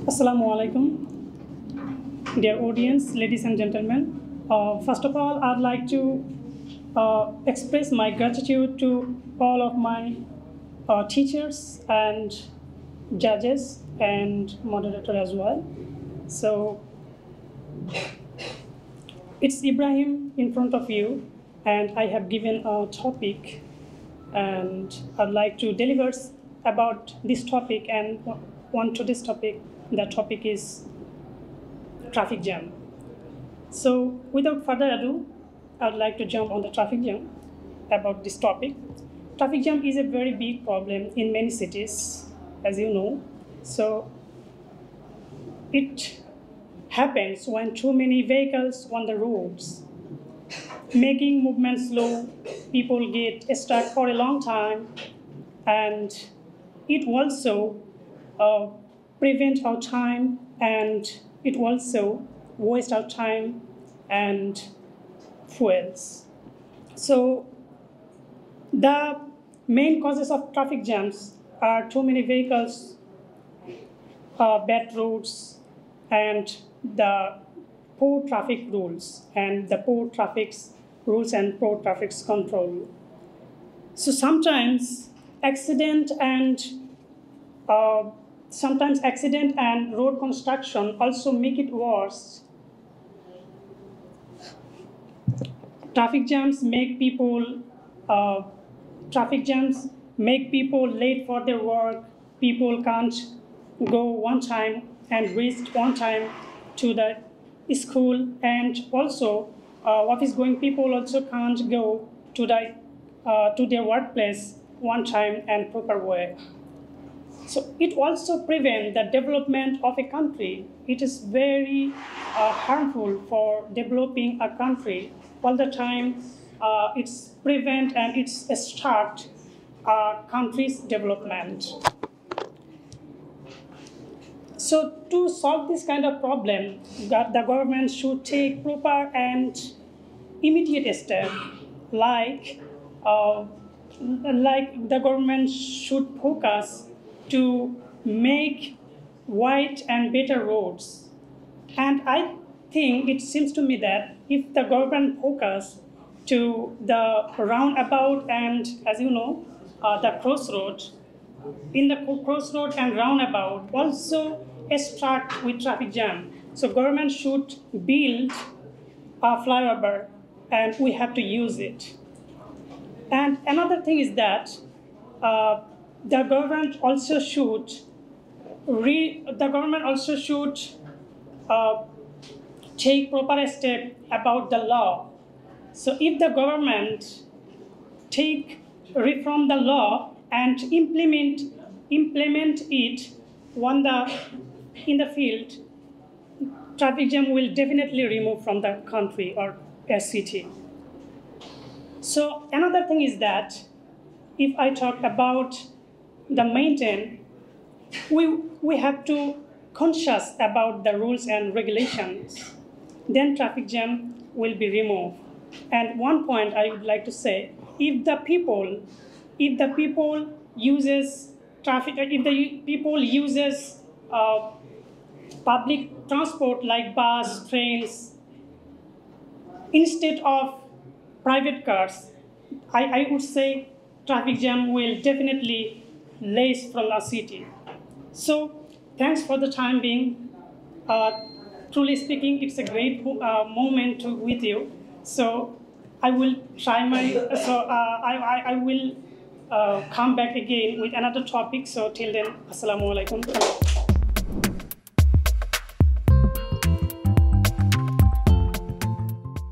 Assalamu alaikum, dear audience, ladies and gentlemen. First of all, I'd like to express my gratitude to all of my teachers and judges and moderator as well. So it's Ibrahim in front of you, and I have given a topic, and I'd like to deliver about this topic and on to this topic. The topic is traffic jam. So without further ado, I'd like to jump on the traffic jam about this topic. Traffic jam is a very big problem in many cities, as you know. So it happens when too many vehicles on the roads, making movement slow, people get stuck for a long time, and it also prevent our time, and it also waste our time and fuels. So the main causes of traffic jams are too many vehicles, bad roads, and the poor traffic rules, and the poor traffic rules and poor traffic control. So sometimes accident and road construction also make it worse. Traffic jams make people late for their work. People can't go one time and reach one time to the school, and also office-going people also can't go to their workplace one time and proper way. So it also prevents the development of a country. It is very harmful for developing a country. All the time, it's prevent and it's start a country's development. So to solve this kind of problem, the government should take proper and immediate steps, like the government should focus to make wide and better roads. And I think it seems to me that if the government focus to the roundabout and, as you know, the crossroad, in the crossroad and roundabout also start with traffic jam. So government should build a flyover, and we have to use it. And another thing is that the government also should take proper step about the law. So if the government take reform the law and implement it in the field, traffic jam will definitely remove from the country or a city. So another thing is that if I talk about the maintain, we have to conscious about the rules and regulations. Then traffic jam will be removed. And one point I would like to say: if the people uses public transport like bus, trains, instead of private cars, I would say traffic jam will definitely less from a city. So thanks for the time being. Truly speaking, it's a great moment with you. So I will try I will come back again with another topic. So till then, assalamu alaikum.